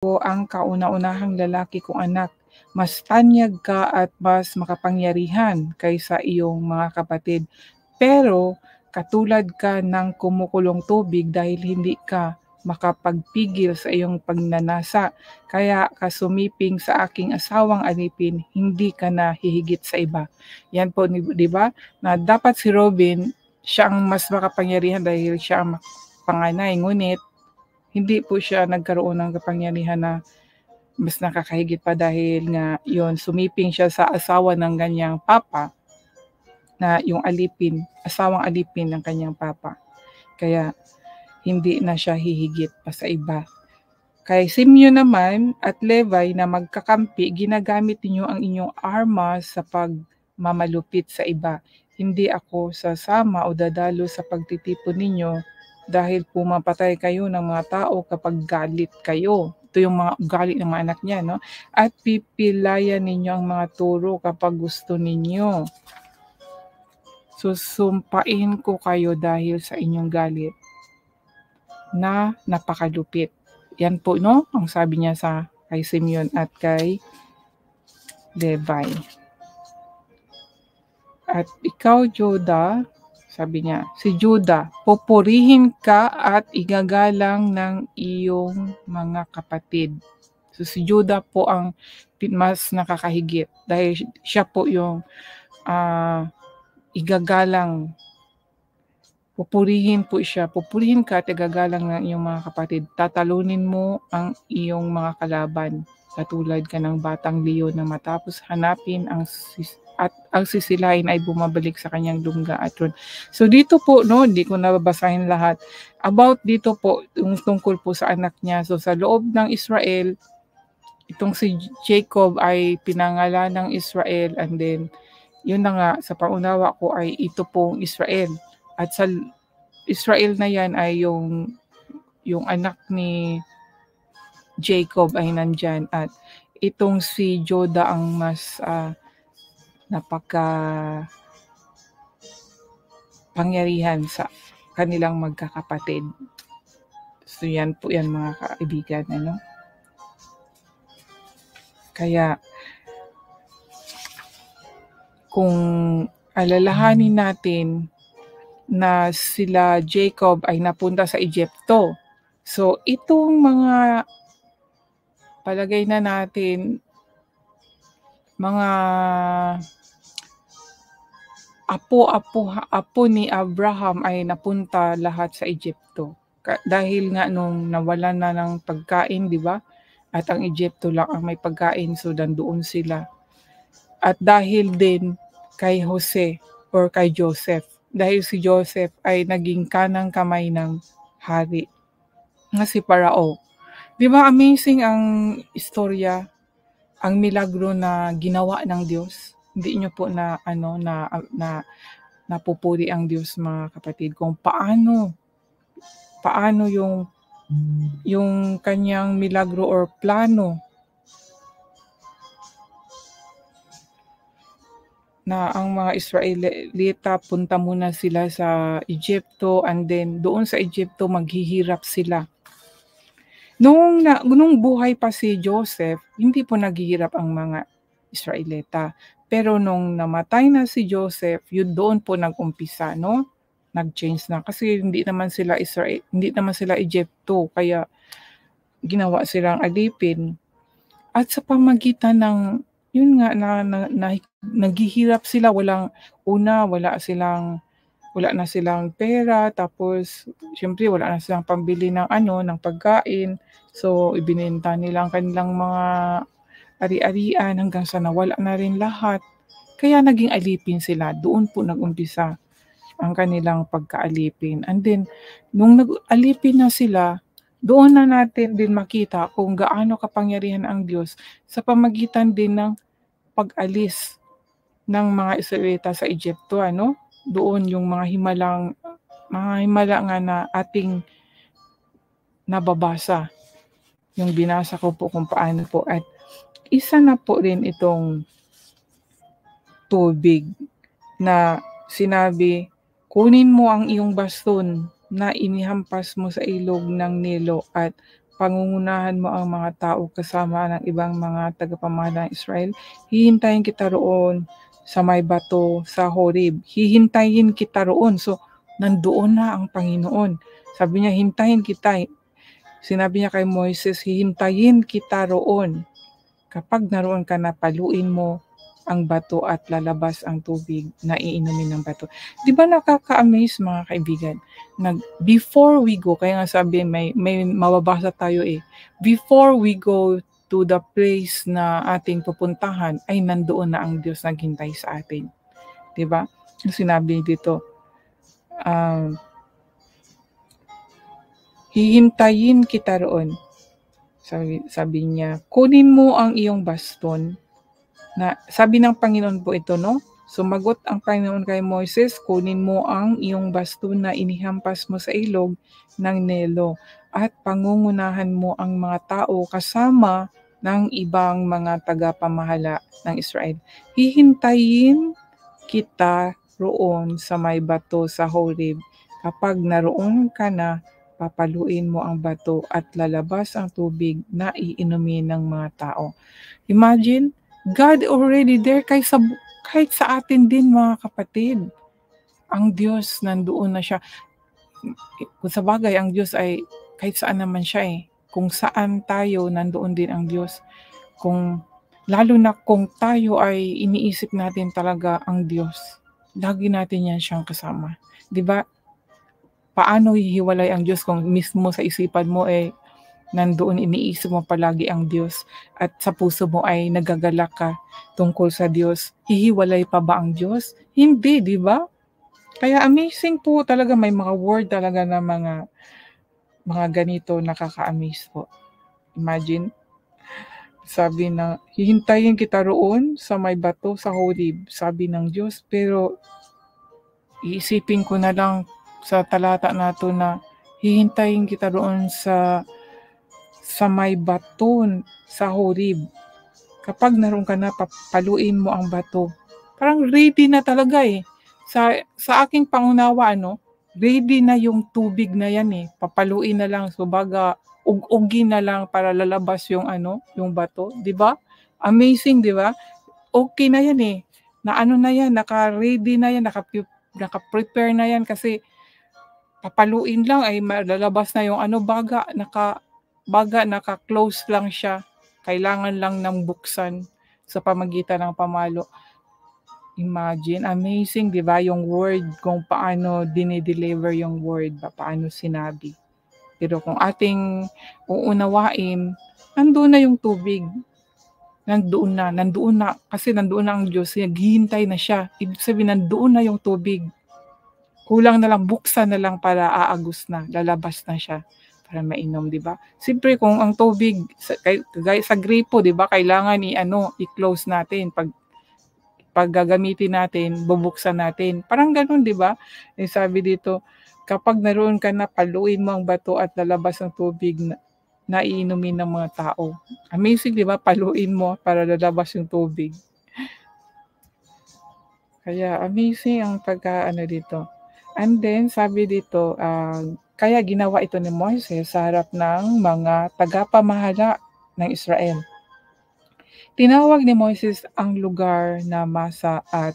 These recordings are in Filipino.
ko ang kauna-unahang lalaki kong anak. Mas tanyag ka at mas makapangyarihan kaysa iyong mga kapatid. Pero katulad ka ng kumukulong tubig dahil hindi ka makapagpigil sa iyong pagnanasa. Kaya ka sumiping sa aking asawang alipin, hindi ka na hihigit sa iba. Yan po, di ba? Na dapat si Robin, siya ang mas makapangyarihan dahil siya ang panganay. Ngunit, hindi po siya nagkaroon ng kapangyarihan na mas nakakahigit pa dahil nga yon sumiping siya sa asawa ng kanyang papa na yung alipin, asawang alipin ng kanyang papa. Kaya hindi na siya hihigit pa sa iba. Kay Simeon naman at Levi na magkakampi, ginagamit ninyo ang inyong armas sa pagmamalupit sa iba. Hindi ako sasama o dadalo sa pagtitipon ninyo dahil pumapatay kayo ng mga tao kapag galit kayo. Ito yung mga ugali ng mga anak niya, no? At pipilayan ninyo ang mga turo kapag gusto ninyo. Susumpain ko kayo dahil sa inyong galit na napakalupit. Yan po, no? Ang sabi niya sa kay Simeon at kay Levi. At ikaw, Judah, sabi niya, si Judah, pupurihin ka at igagalang ng iyong mga kapatid. So si Judah po ang mas nakakahigit dahil siya po yung igagalang. Pupurihin po siya, pupurihin ka at igagalang ng iyong mga kapatid. Tatalunin mo ang iyong mga kalaban. Katulad ka ng batang leon na matapos hanapin at ang sisilain ay bumabalik sa kanyang lungga at ron. So dito po, no, hindi ko nababasahin lahat. About dito po, yung tungkol po sa anak niya. So sa loob ng Israel, itong si Jacob ay pinangalan ng Israel, and then yun na nga, sa paunawa ko ay ito pong Israel. At sa Israel na yan ay yung anak ni Jacob ay nandyan. At itong si Judah ang mas napaka pangyarihan sa kanilang magkakapatid. So yan po yan mga kaibigan, ano? Kaya kung alalahanin natin na sila Jacob ay napunta sa Egypto. So itong mga palagay na natin mga apo ni Abraham ay napunta lahat sa Egypto. Dahil nga nung nawalan na ng pagkain, di ba? At ang Egypto lang ang may pagkain, so nandoon sila. At dahil din kay Jose or kay Joseph, dahil si Joseph ay naging kanang kamay ng hari na si Parao. Di ba amazing ang istorya, ang milagro na ginawa ng Diyos? Hindi niyo po na napupuri ang Diyos, mga kapatid, kung paano yung kanyang milagro or plano na ang mga Israelita punta muna sila sa Egypto, and then doon sa Egypto maghihirap sila. Nung buhay pa si Joseph, hindi po naghihirap ang mga Israelita. Pero nung namatay na si Joseph, yun doon po nag-umpisa, no? Nag-change na kasi hindi naman sila Egypto, kaya ginawa silang alipin. At sa pamagitan ng yun nga naghihirap sila, wala na silang pera, tapos syempre wala na silang pambili ng pagkain. So ibinenta nila ang kanilang mga ari-arian hanggang sa nawala na rin lahat. Kaya naging alipin sila. Doon po nag-umpisa ang kanilang pagkaalipin. And then nung nag-alipin na sila, doon na natin din makita kung gaano kapangyarihan ang Diyos sa pamagitan din ng pag-alis ng mga Israelita sa Egypto, ano? Doon yung mga himala nga na ating nababasa. Yung binasa ko po kung paano po. At isa na po rin itong tubig na sinabi, kunin mo ang iyong baston na inihampas mo sa ilog ng Nilo at pangungunahan mo ang mga tao kasama ng ibang mga tagapamahala ng Israel, hihintayin kita roon sa may bato sa Horeb. Hihintayin kita roon. So, nandoon na ang Panginoon. Sabi niya, hintayin kita. Sinabi niya kay Moises, hihintayin kita roon. Kapag naroon ka na, paluin mo ang bato at lalabas ang tubig na iinumin ng bato. Di ba nakaka-amaze mga kaibigan? Before we go, kaya nga sabi may mababasa tayo before we go to the place na ating pupuntahan, ay nandoon na ang Diyos naghintay sa atin. Di ba? Sinabi dito, hihintayin kita roon. Sabi niya, kunin mo ang iyong baston. Sabi ng Panginoon po ito, no? Sumagot ang Panginoon kay Moises, kunin mo ang iyong baston na inihampas mo sa ilog ng Nilo at pangungunahan mo ang mga tao kasama ng ibang mga tagapamahala ng Israel. Hihintayin kita roon sa may bato sa Horeb. Kapag naroon ka na, papaluin mo ang bato at lalabas ang tubig na iinumin ng mga tao. Imagine, God already there kahit sa atin din mga kapatid. Ang Diyos nandoon na siya. Kung sa bagay, ang Diyos ay kahit saan naman siya Kung saan tayo, nandoon din ang Diyos. Lalo na kung tayo ay iniisip natin talaga ang Diyos, lagi natin yan siyang kasama. 'Di ba? Paano hihiwalay ang Diyos kung mismo sa isipan mo nandoon iniisip mo palagi ang Diyos at sa puso mo ay nagagalak ka tungkol sa Diyos? Hihiwalay pa ba ang Diyos? Hindi, di ba? Kaya amazing po talaga, may mga word talaga na mga ganito, nakaka-amaze po. Imagine, sabi na, hihintayin kita roon sa may bato sa Horeb, sabi ng Diyos. Pero iisipin ko na lang sa talata na to na hihintayin kita roon sa may bato sa Horeb. Kapag naroon ka na, papaluin mo ang bato. Parang ready na talaga Sa aking pangunawa, ready na yung tubig na yan Papaluin na lang. So baga, ug-ugin na lang para lalabas yung yung bato. Di ba? Amazing, di ba? Okay na yan Na na yan, naka-ready na yan, naka-prepare na yan kasi papaluin lang ay lalabas na yung baga naka-close lang siya. Kailangan lang ng buksan sa pamagitan ng pamalo. Imagine, amazing, di ba? Yung word, kung paano dinideliver yung word, paano sinabi. Pero kung ating uunawain, nandoon na yung tubig. Nandoon na. Kasi nandoon na ang Diyos. Naghihintay na siya. Ibig sabihin, nandoon na yung tubig. Kulang na lang, buksan na lang para aagos na, lalabas na siya para mainom, di ba? Siyempre kung ang tubig sa gripo, di ba, kailangan i-close natin pag gagamitin natin, bubuksan natin. Parang ganoon, di ba? Sabi dito, kapag naroon ka na, paluin mo ang bato at lalabas ang tubig na iinumin ng mga tao. Amazing, di ba? Paluin mo para lalabas yung tubig. Kaya amazing ang dito. And then sabi dito, kaya ginawa ito ni Moises sa harap ng mga tagapamahala ng Israel. Tinawag ni Moises ang lugar na Masa at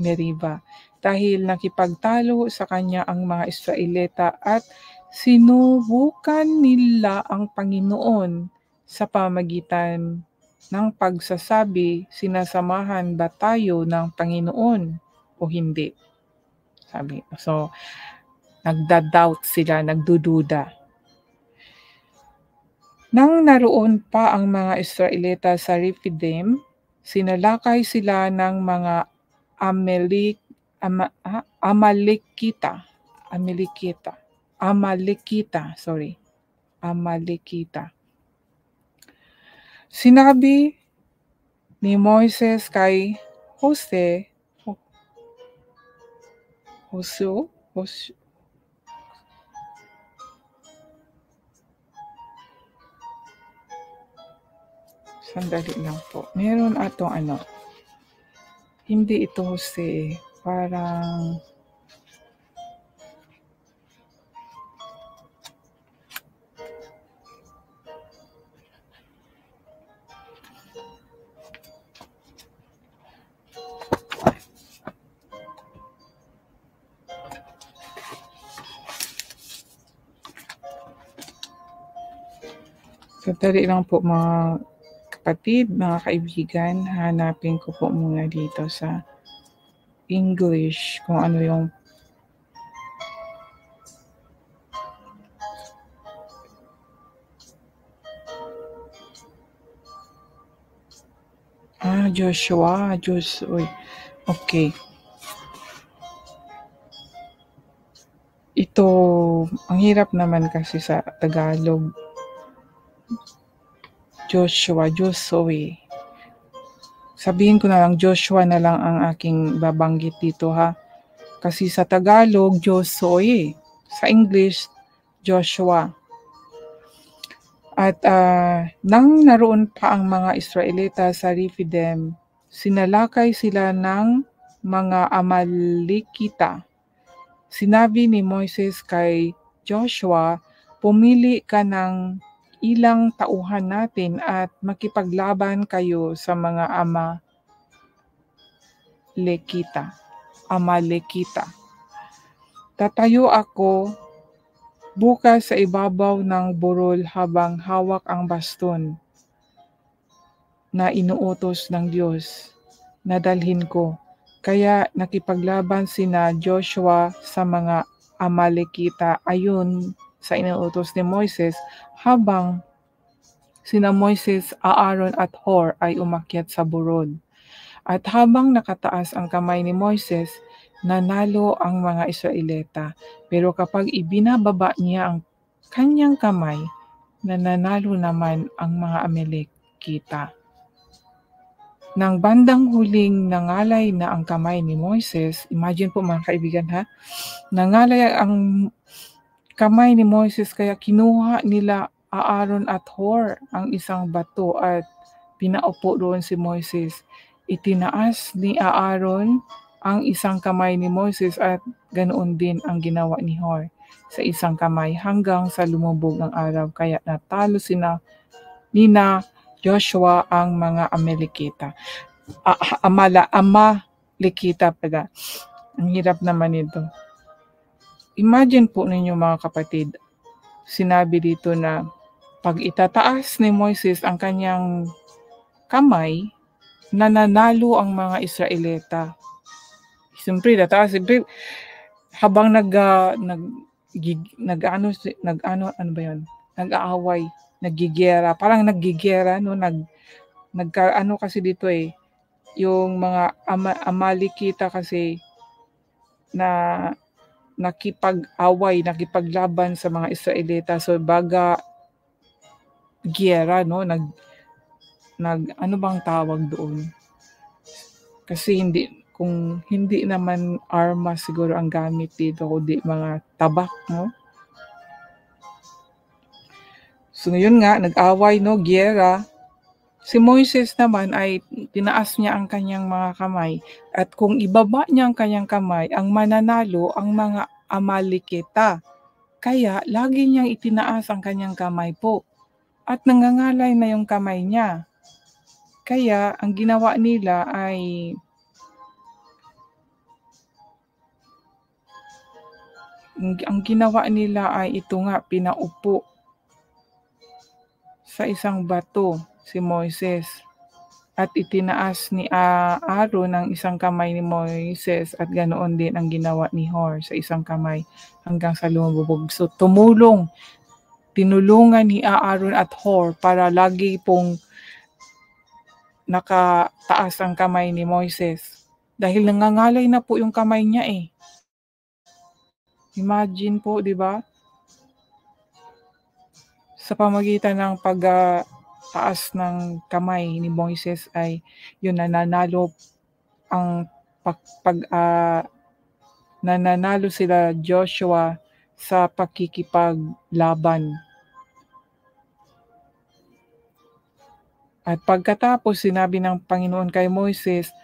Meriba dahil nakipagtalo sa kanya ang mga Israelita at sinubukan nila ang Panginoon sa pamagitan ng pagsasabi, sinasamahan ba tayo ng Panginoon o hindi? Sabi. So, nagda-doubt sila, nagdududa. Nang naroon pa ang mga Israelita sa Rephidim, sinalakay sila ng mga Amalekita. Sinabi ni Moises kay Jose, sandali lang po. Meron atong hindi ito Jose, parang Sandali lang po mga kapatid, mga kaibigan, hanapin ko po muna dito sa English kung ano yung Joshua. Okay. Ito, ang hirap naman kasi sa Tagalog. Joshua. Sabihin ko na lang, Joshua na lang ang aking babanggit dito ha. Kasi sa Tagalog, Josoy. Sa English, Joshua. At nang naroon pa ang mga Israelita sa Rephidim, sinalakay sila ng mga Amalekita. Sinabi ni Moises kay Joshua, pumili ka ng ilang tauhan natin at makipaglaban kayo sa mga Amalekita. Tatayo ako bukas sa ibabaw ng burol habang hawak ang baston na inuutos ng Diyos na dalhin ko. Kaya nakipaglaban sina Joshua sa mga Amalekita ayon sa inuutos ni Moises habang sina Moises, Aaron at Hor ay umakyat sa burol. At habang nakataas ang kamay ni Moises, nanalo ang mga Israelita. Pero kapag ibinababa niya ang kanyang kamay, nananalo naman ang mga Amalekita. Nang bandang huling nangalay na ang kamay ni Moises, imagine po mga kaibigan ha, nangalay ang kamay ni Moises kaya kinuha nila Aaron at Hor ang isang bato at pinaupo doon si Moises. Itinaas ni Aaron ang isang kamay ni Moises at ganoon din ang ginawa ni Hor sa isang kamay hanggang sa lumubog ang araw. Kaya natalo nina Joshua ang mga Amalekita. Amalekita pala. Ang hirap naman ito. Imagine po ninyo mga kapatid, sinabi dito na pag itataas ni Moises ang kanyang kamay, nananalo ang mga Israelita. Siyempre, habang nag-aaway, naggigera, parang naggigera, no, nagkaano kasi dito yung mga Amalekita kasi na nakipaglaban sa mga Israelita. So baga giyera, no, ano bang tawag doon? Kasi kung hindi naman armas siguro ang gamit dito, kundi mga tabak, no? So ngayon nga, nag-away, no, giyera. Si Moises naman ay tinaas niya ang kanyang mga kamay at kung ibaba niya ang kanyang kamay, ang mananalo ang mga Amalekita. Kaya lagi niyang itinaas ang kanyang kamay po at nangangalay na yung kamay niya. Kaya ang ginawa nila ay ito nga, pinaupo sa isang bato si Moises at itinaas ni Aaron ang isang kamay ni Moises at ganoon din ang ginawa ni Hor sa isang kamay hanggang sa lumubog. So tinulungan ni Aaron at Hor para lagi pong nakataas ang kamay ni Moises dahil nangangalay na po yung kamay niya Imagine po, di ba? Sa pamagitan ng pagtaas ng kamay ni Moises ay yun nananalo nananalo sila Joshua sa pakikipaglaban. At pagkatapos sinabi ng Panginoon kay Moises,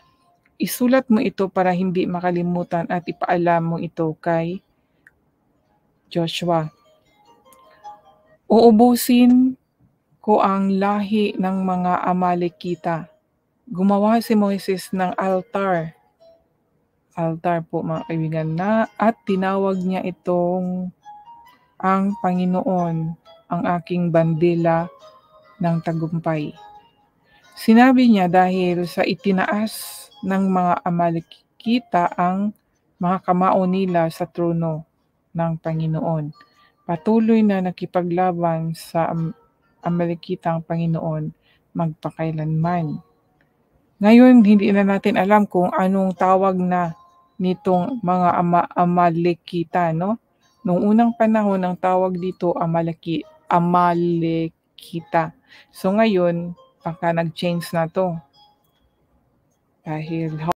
isulat mo ito para hindi makalimutan at ipaalam mo ito kay Joshua. Uubusin ko ang lahi ng mga Amalekita. Gumawa si Moises ng altar po mga kaibigan at tinawag niya itong ang Panginoon, ang aking bandila ng tagumpay. Sinabi niya dahil sa itinaas ng mga Amalekita ang mga kamao nila sa trono ng Panginoon. Patuloy na nakipaglaban sa Amalekita ang Panginoon magpakailanman. Ngayon, hindi na natin alam kung anong tawag na nitong mga Amalekita, no? Noong unang panahon, ang tawag dito Amalekita. So ngayon, baka nag-change na to dahil